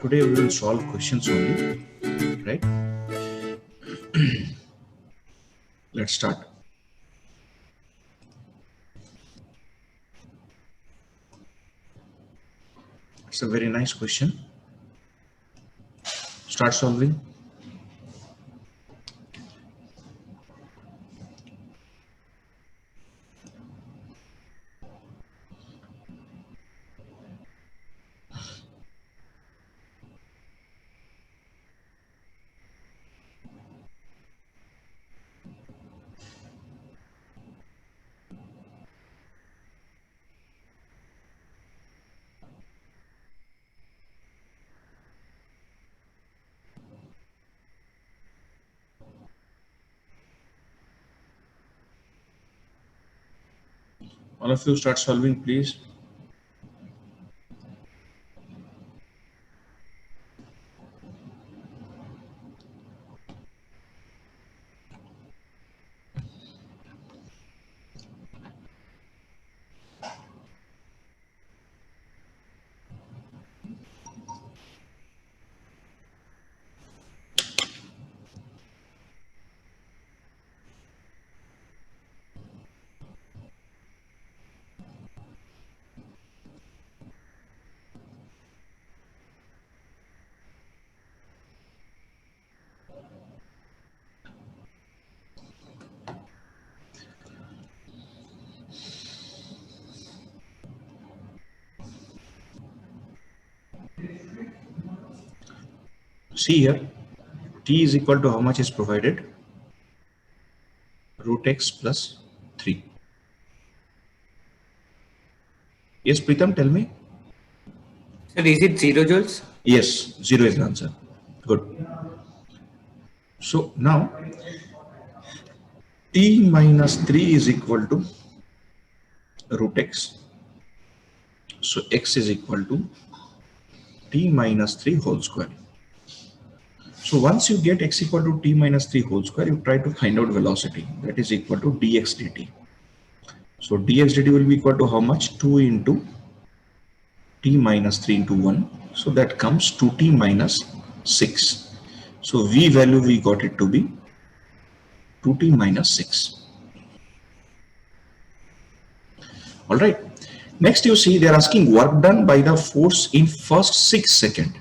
today we will solve questions only, right? Let's start. It's a very nice question. Start solving. All of you start solving, please. See here, t is equal to how much is provided? Root x plus 3. Yes, Pritam, tell me. Sir, is it 0 joules? Yes, 0 is the answer. Good. So now t minus 3 is equal to root x. So x is equal to t minus 3 whole square. So once you get x equal to t minus 3 whole square, you try to find out velocity, that is equal to dx dt. So dx dt will be equal to how much? 2 into t minus 3 into 1. So that comes 2t minus 6. So v value we got it to be 2t minus 6. All right. Next you see they are asking work done by the force in first 6 seconds.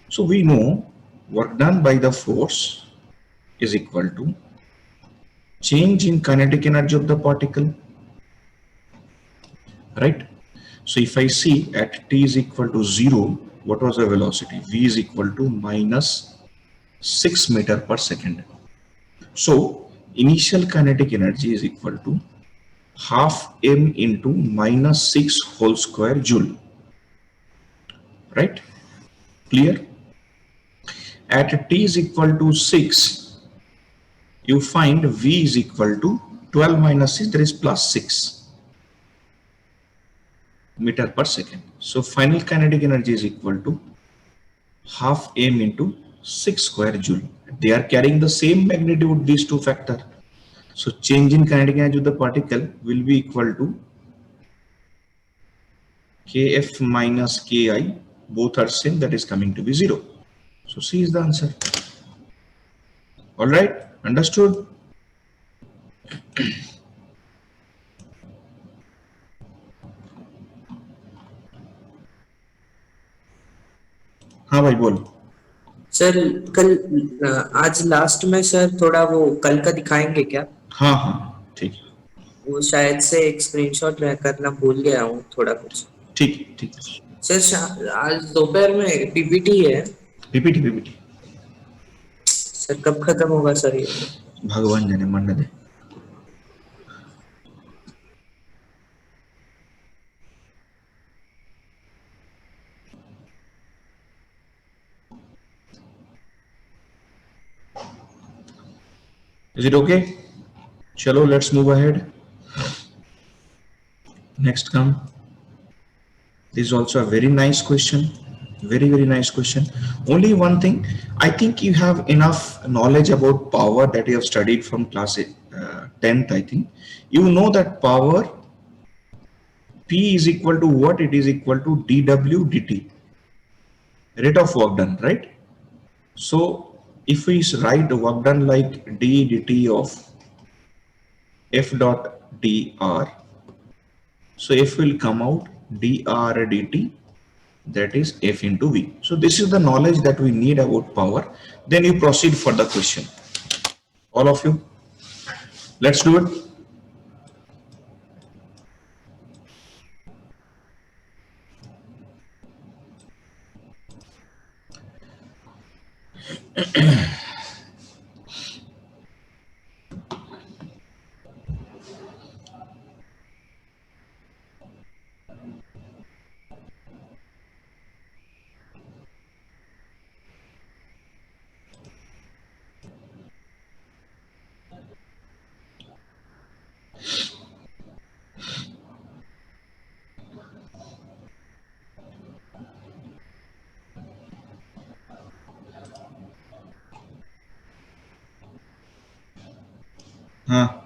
So we know work done by the force is equal to change in kinetic energy of the particle, right? So if I see at t is equal to 0, what was the velocity? V is equal to minus 6 meter per second. So initial kinetic energy is equal to half m into minus 6 whole square joule, right? Clear? At t is equal to 6, you find V is equal to 12 minus 6, that is plus 6 meter per second. So final kinetic energy is equal to half m into 6 square joule. They are carrying the same magnitude, these two factors. So change in kinetic energy of the particle will be equal to kf minus ki. Both are same, that is coming to be 0. So C is the answer. All right, understood? हाँ भाई बोल. Sir कल आज last में sir थोड़ा वो कल का दिखाएंगे क्या? हाँ हाँ ठीक है. वो शायद से एक स्क्रीनशॉट करना भूल गया हूँ थोड़ा कुछ. ठीक ठीक. सर आज दोपहर में पीपीटी है. PPT PPT. सर कब खत्म होगा सर ये? भगवान जाने, मरने दे. Is it okay? Chalo, let's move ahead. Next come. This is also a very nice question. Very nice question. Only one thing, I think you have enough knowledge about power that you have studied from class 10th, I think. You know that power P is equal to what? It is equal to dW dt. rate of work done, right? So if we write work done like d dt of f dot dr, so f will come out dr dt, that is f into v. So this is the knowledge that we need about power. Then you proceed for the question. All of you, let's do it.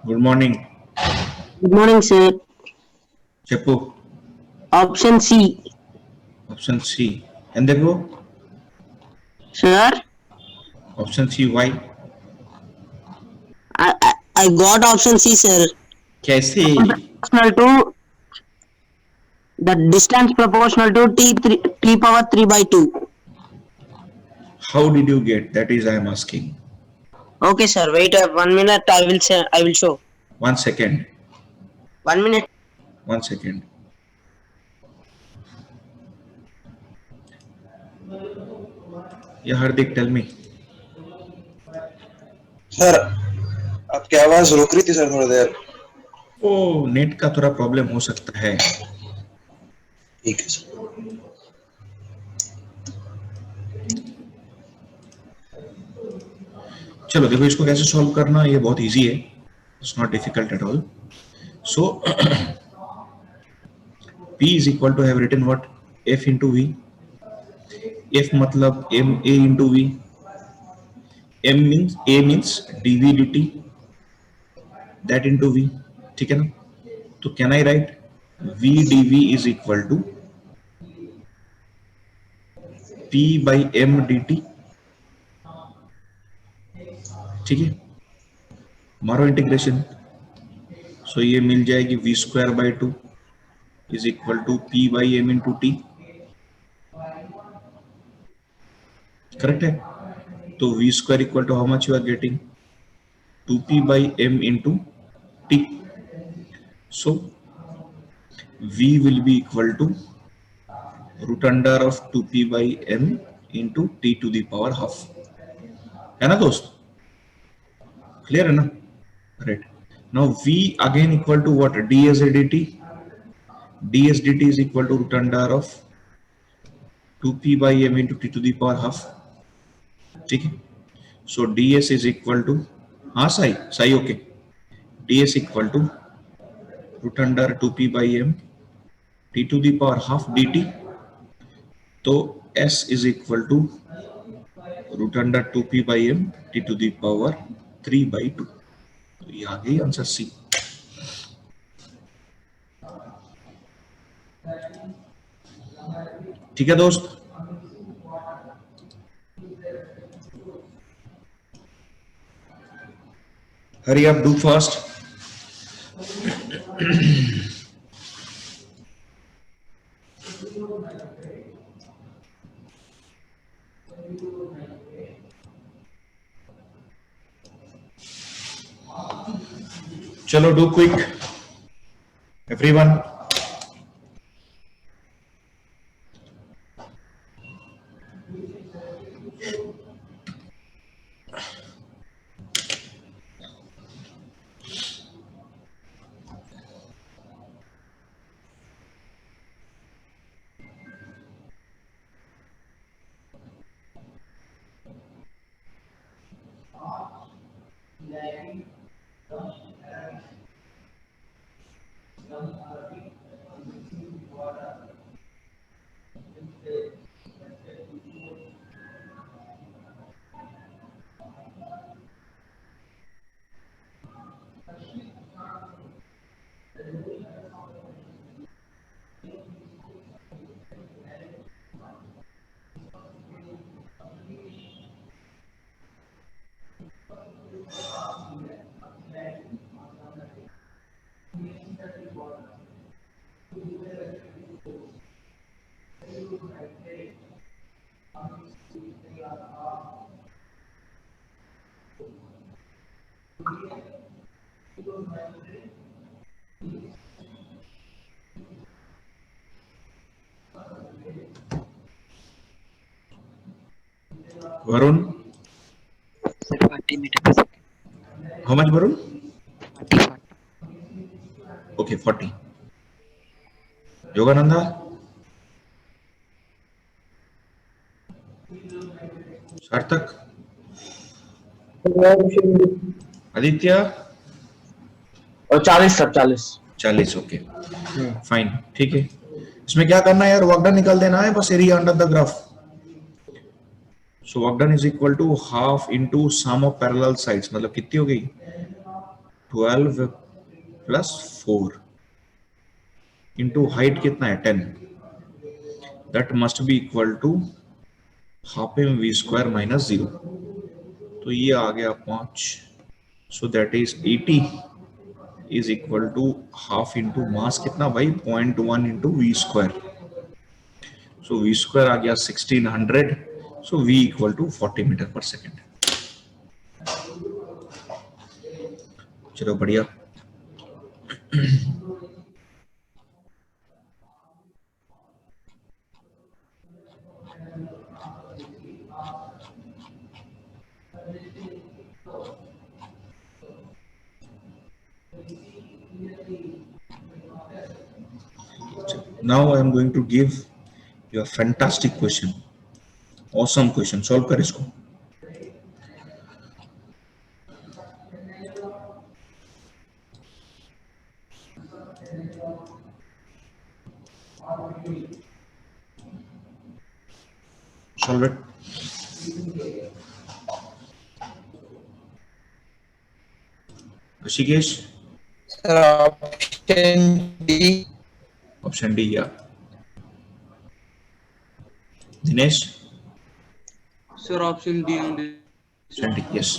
Good morning. Good morning, sir. చెప్పు. Option C. Option C. ఎందుకు? Sir, Option C, why? I got option C, sir. कैसे? Proportional to the distance proportional to t power 3 by 2. How did you get? That is I am asking. Okay, sir. Wait 1 minute. I will say. I will show. 1 second. 1 minute. 1 second. Yeah, Hardik, tell me. Sir आपकी आवाज रुक रही थी sir थोड़ी देर. वो net का थोड़ा problem हो सकता है. ठीक है सर. चलो देखो इसको कैसे सॉल्व करना, ये बहुत इजी है. It's not difficult at all. So P is equal to, I have written what? F into V. F मतलब M A into V. M means A means dV dt, that into V. ठीक है ना? तो can I write V dV is equal to P by M dt. ठीक है, मारो integration. सो ये मिल जाएगी v square by 2 is equal to p by m into T. Correct है? तो v square equal to how much you are getting? 2p by m into T. So v will be equal to root under of 2p by m into T to the power half. है ना दोस्त? Clear है ना? Right. Now v again equal to what? ds dt. ds dt is equal to root under of 2p by m into t to the power half. ठीक है? So ds is equal to, हाँ Sai okay. ds equal to root under 2p by m t to the power half dt. तो s is equal to root under 2p by m t to the power 3 by 2. तो ये आ गई answer C. ठीक है दोस्त? Hurry up, do fast. चलो do quick everyone. Varun, 40 meter per second. how much Varun? 40. Okay, 40. Yogananda, Sarthak, Aditya, और 40 sir 40 40. Okay fine, ठीक है। इसमें क्या करना है यार, वर्क डन निकाल देना है बस, area under the graph. So work done is equal to half into sum of parallel sides, मतलब कितनी हो गई 12 प्लस 4 इनटू हाइट कितना है 10, that must be equal to half m v square minus 0। तो ये आ गया 5, so that is 80 is equal to half into mass कितना भाई 0.1 into v square. So v square आ गया 1600, so v equal to 40 metre per second. चलो बढ़िया। Now I am going to give you a fantastic question, awesome question. Solve कर इसको। Solve it. Rishikesh, sir option D. Option D या Dinesh? Sir, option D only. Option D, yes.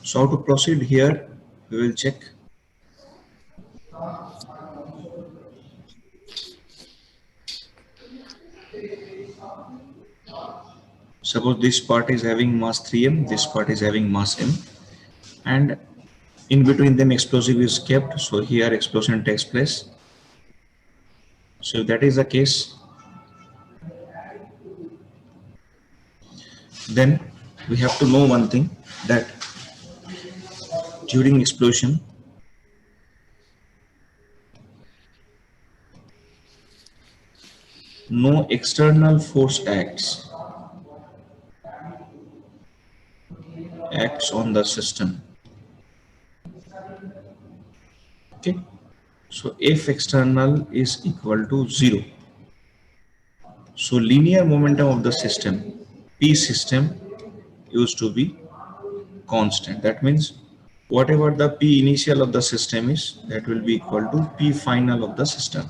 So how to proceed here, we will check. Suppose this part is having mass 3m, this part is having mass m, and in between them explosive is kept, so here explosion takes place. So if that is the case, then we have to know one thing, that during explosion no external force acts on the system. Okay, so F external is equal to 0. So linear momentum of the system, P system, used to be constant. That means whatever the P initial of the system is, that will be equal to P final of the system.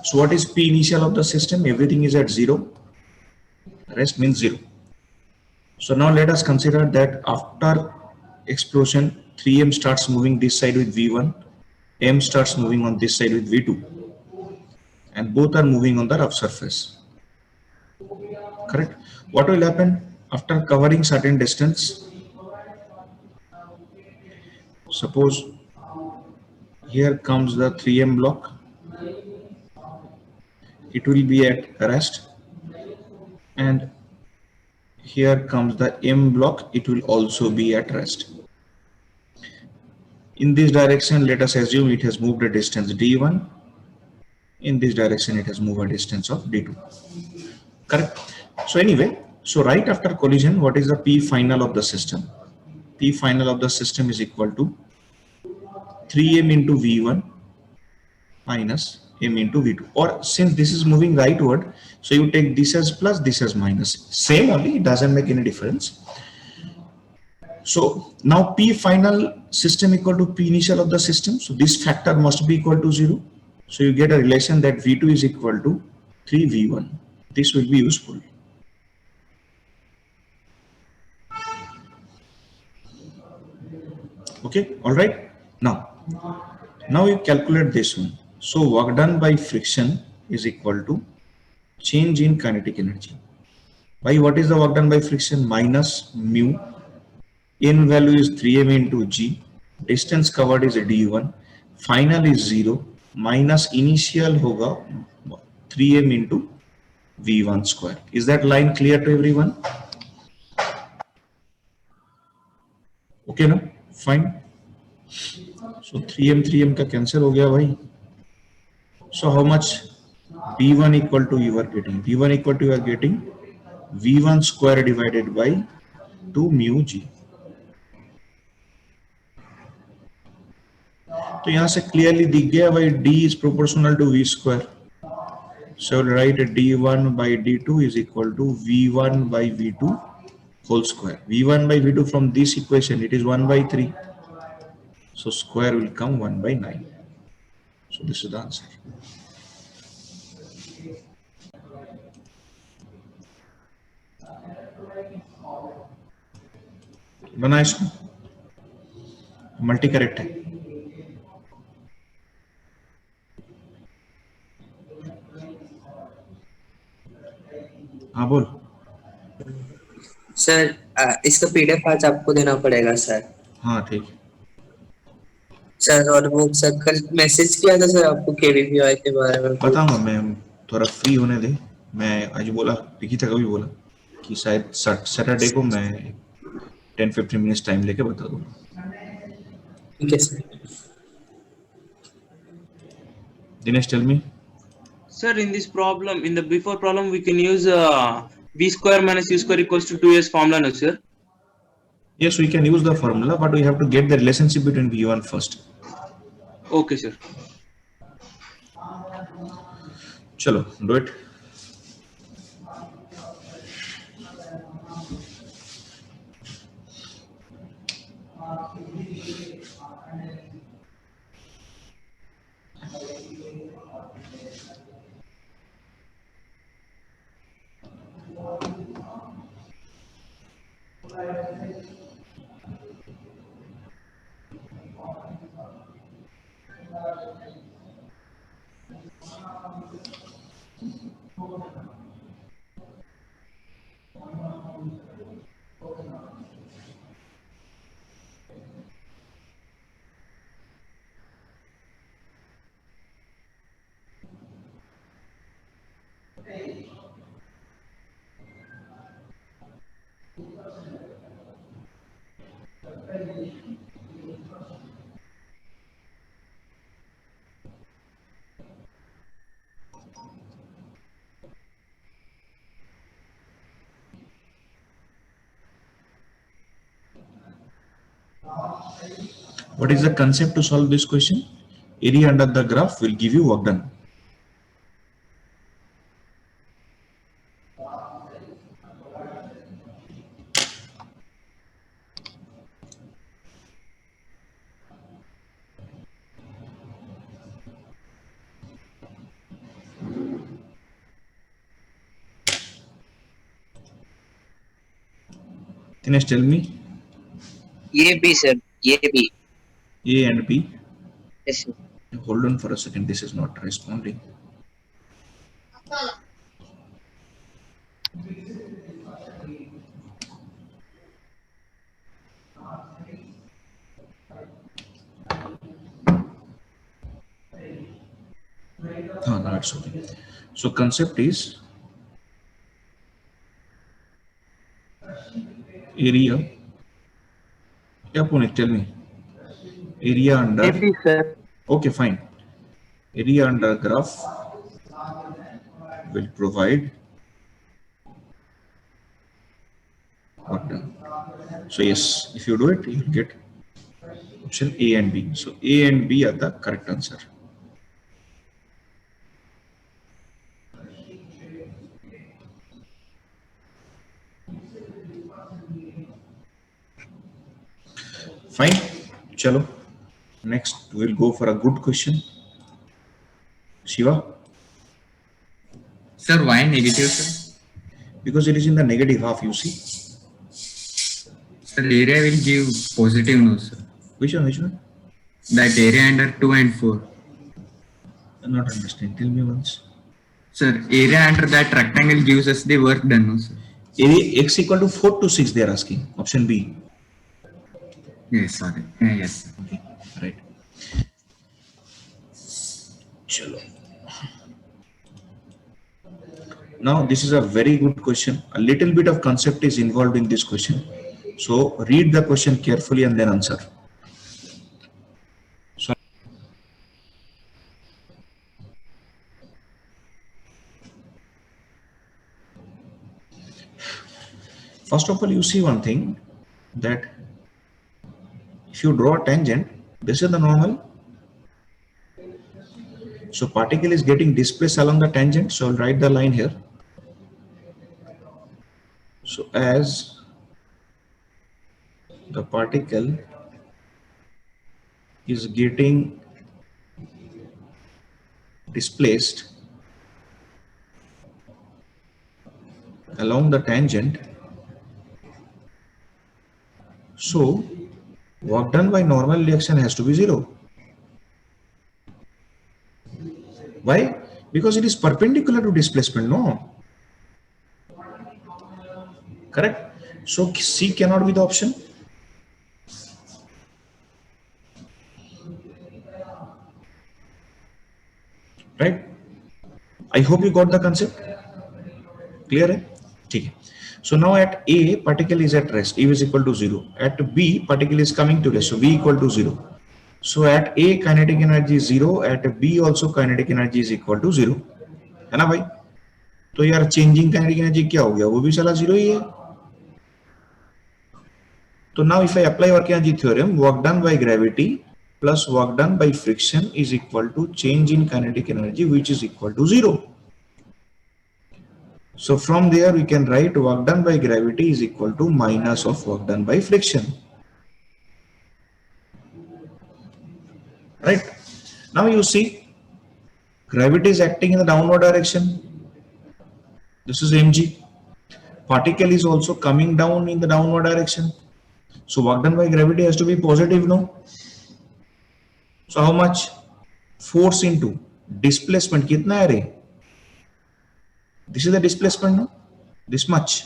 So what is P initial of the system? Everything is at 0, rest means 0. So now let us consider that after explosion 3m starts moving this side with V1, m starts moving on this side with V2, and both are moving on the rough surface. Correct? What will happen after covering certain distance? Suppose here comes the 3m block, it will be at rest, and here comes the m block, it will also be at rest. In this direction, let us assume it has moved a distance d1. In this direction, it has moved a distance of d2. Correct? So anyway, so right after collision, what is the P final of the system? P final of the system is equal to 3m into V1 minus m into V2. Or since this is moving rightward, so you take this as plus, this as minus. Same only, it doesn't make any difference. So now P final system equal to P initial of the system. So this factor must be equal to 0. So you get a relation that V2 is equal to 3V1. This will be useful. Okay, all right. Now you calculate this one. So work done by friction is equal to change in kinetic energy. By what is the work done by friction? Minus mu n value is 3m into g, distance covered is d1, final is 0, minus initial hoga 3m into v1 square. Is that line clear to everyone? Okay, no? Fine. So 3m का cancel हो गया भाई. So how much v1 equal to you are getting? v1 equal to you are getting v1 square divided by 2 mu g. तो यहां से clearly दिख गया भाई d is proportional to v square. So write d1 by d2 is equal to v1 by v2 whole square. v1 by v2 from this equation it is 1 by 3. So square will come 1 by 9. So this is the answer. बना इसको multi correct है. हाँ बोल. Sir इसका PDF आज आपको देना पड़ेगा सर. हाँ ठीक. सर और वो सर कल मैसेज किया था सर आपको केवीपीआई के बारे में. बताऊंगा मैं, थोड़ा फ्री होने दे. मैं आज बोला, लिखिता का भी बोला कि शायद सैटरडे को मैं 10-15 मिनट्स टाइम लेके बता दूंगा. ठीक है sir. Dinesh tell me. Sir, in this problem, in the before problem, we can use v square minus u square equals to 2s formula, no sir? Yes, we can use the formula, but we have to get the relationship between v1 first. Okay, sir. चलो do it. What is the concept to solve this question? Area under the graph will give you work done. Dinesh, tell me. A B sir, A B. A and B. Yes sir. Hold on for a second. This is not responding. Now it's okay. So concept is area. Yeah, Puneet, tell me. Area under. AP, sir. Okay, fine. Area under graph will provide work done. So yes, if you do it, you will get option A and B. So A and B are the correct answer. Fine. Chalo. Next, we'll go for a good question. Shiva? Sir, why negative, sir? Because it is in the negative half, you see. Sir, area will give positive, no, sir. Which one? Which one? That area under 2 and 4. I'm not understanding. Tell me once. Sir, area under that rectangle gives us the work done, no, sir. Area x equal to 4 to 6, they are asking. Option B. Yes, sorry. Yes. Okay, right. Chalo. Now this is a very good question. A little bit of concept is involved in this question. So read the question carefully and then answer. So first of all, you see one thing, that if you draw a tangent, this is the normal. So particle is getting displaced along the tangent. So I'll write the line here. So as the particle is getting displaced along the tangent, so work done by normal reaction has to be 0. Why? Because it is perpendicular to displacement, no? Correct? So C cannot be the option. Right? I hope you got the concept. Clear है? ठीक है. So now at A, particle is at rest, E is equal to 0. At B, particle is coming to rest, so V equal to 0. So at A, kinetic energy is 0. At B also kinetic energy is equal to 0. है ना भाई? तो यार changing kinetic energy क्या हो गया? वो भी साला 0 ही है. So now if I apply work energy theorem, work done by gravity plus work done by friction is equal to change in kinetic energy, which is equal to 0. So from there we can write work done by gravity is equal to minus of work done by friction. Right? Now you see, gravity is acting in the downward direction. This is mg. Particle is also coming down in the downward direction. So work done by gravity has to be positive, no? So how much? Force into displacement कितना है रे? This is the displacement, no? This much.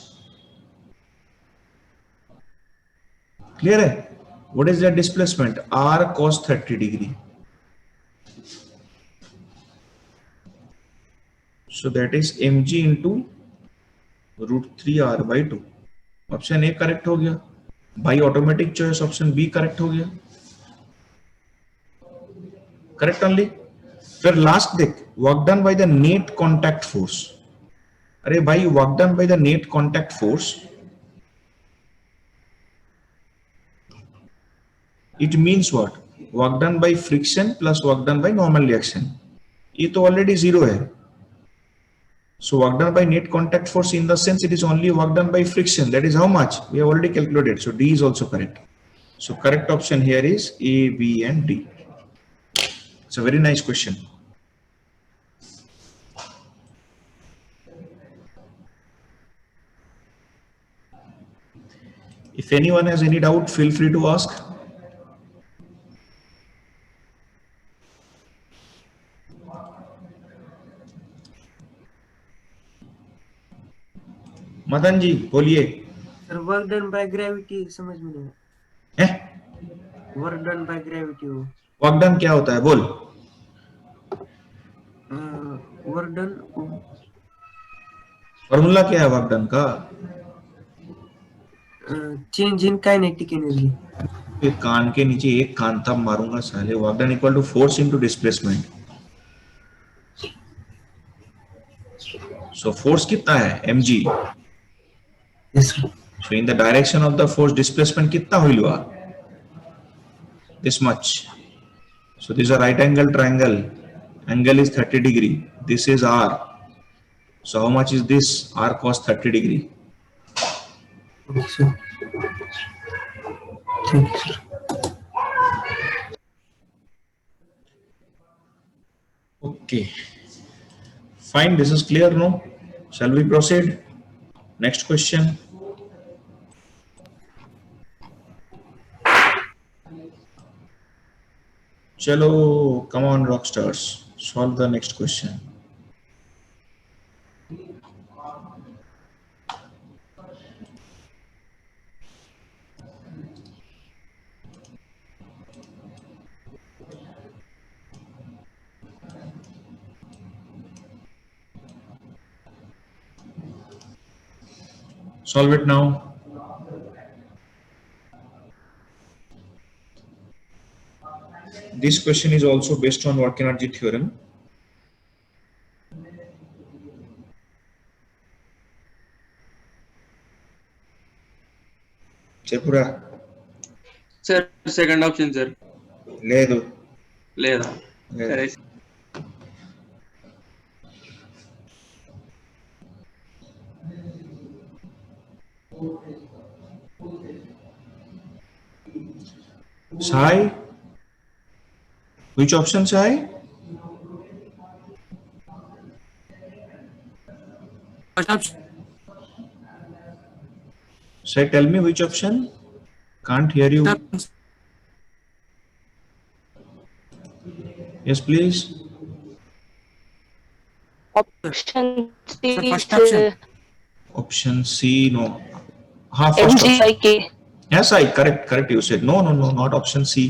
Clear है? What is the displacement? R cos 30 degree. So that is mg into root 3 r by 2. Option A correct हो गया. By automatic choice option B correct हो गया. Correct only. फिर last देख, work done by the net contact force. अरे भाई work done by the net contact force, it means what? Work done by friction plus work done by normal reaction. ये तो already 0 है. So work done by net contact force, in the sense it is only work done by friction. That is how much? We have already calculated. So D is also correct. So correct option here is A, B and D. It's a very nice question. If anyone has any doubt, feel free to ask. Madan ji बोलिए. Sir work done by gravity समझ में नहीं हैं? Work done by gravity हो work done क्या होता है बोल. वर्क डन फॉर्मूला क्या है वर्क डन का? Change in kinetic energy. फिर कान के नीचे एक कान तब मारूंगा साले. Work done equal to force into displacement. So force कितना है? mg. So in the direction of the force, displacement कितना हुई हुआ? This much. So this is a right angle triangle. Angle is 30 degree. This is R. So how much is this? R cos 30 degree. Okay. Fine. This is clear, no? Shall we proceed? Next question. Chalo, come on, rock stars. Solve the next question. Solve it now. This question is also based on work energy theorem. చెప్పురా. Sir second option sir. లేదు. లేదా? సరే. Sai, which option, Sai? First option. Sai, tell me which option. Can't hear you. Yes, please. Option C. Sir, first option. Option C, no. First MG option. by K. Yes, I correct. You said no, not option C.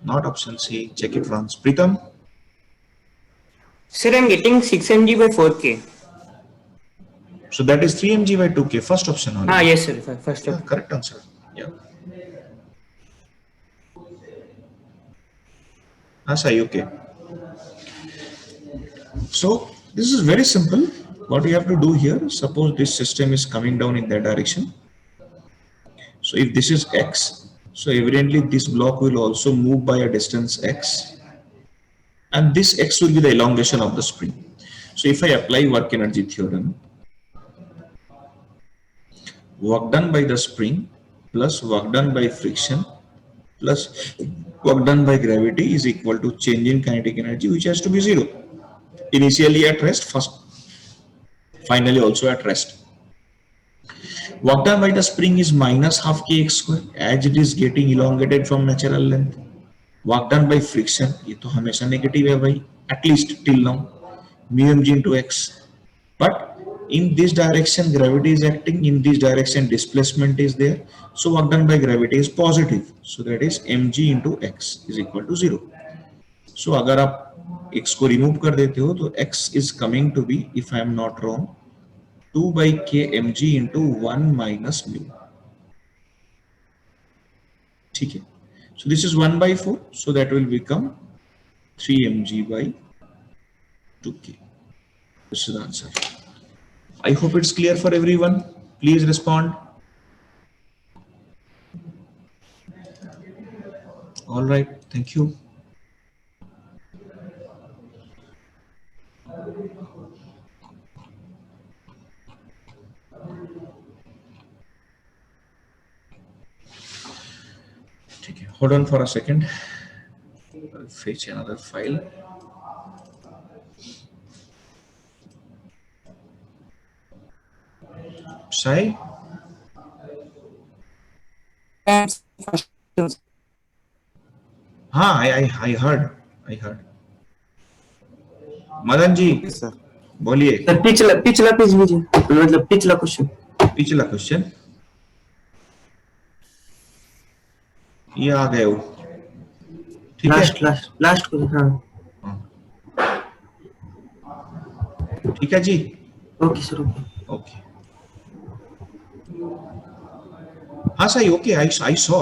Not option C. Check it once. Pritam. Sir, I'm getting 6 mg by 4k. So that is 3 mg by 2k. First option only. Yes sir, first Yeah, option. correct answer. Yeah. Sai, okay. So this is very simple. What you have to do here, suppose this system is coming down in that direction. So if this is x, so evidently this block will also move by a distance x, and this x will be the elongation of the spring. So if I apply work energy theorem, work done by the spring plus work done by friction plus work done by gravity is equal to change in kinetic energy, which has to be 0. Initially at rest, finally also at rest. Work done by the spring is minus half kx square, as it is getting elongated from natural length. Work done by friction, ये तो हमेशा negative है भाई, at least till now, mu mg into x. But in this direction gravity is acting, in this direction displacement is there, so work done by gravity is positive, so that is mg into x is equal to 0. So अगर आप x को remove कर देते हो तो x is coming to be, if I am not wrong, 2 by k mg into 1 minus mu. ठीक है. So this is 1 by 4, so that will become 3 mg by 2k. This is the answer. I hope it's clear for everyone. Please respond. All right, thank you. Okay, hold on for a second. I'll fetch another file. Sai? हाँ, I heard. Madan ji, बोलिए. Sir पिछला page लीजिए, मतलब पिछला question. पिछला question ये आ गए हो. ठीक है. Last question. हाँ ठीक है जी. Okay sir. ओके. हाँ सही. Okay, I saw.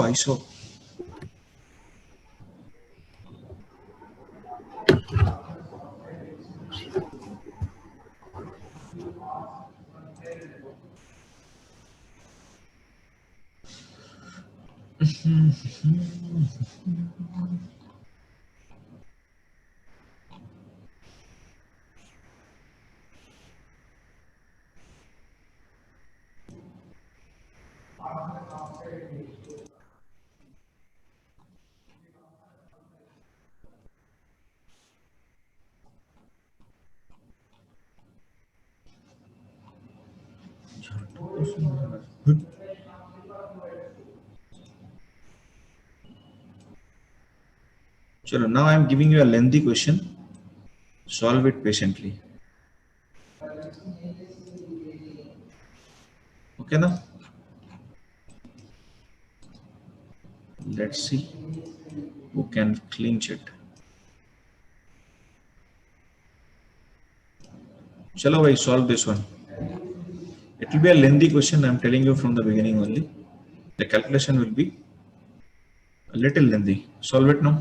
Chalo, now I am giving you a lengthy question. Solve it patiently. Okay now? Let's see who can clinch it. Chalo bhai, solve this one. At will be a lengthy question. I'm telling you from the beginning only. The calculation will be a little lengthy. Solve it now.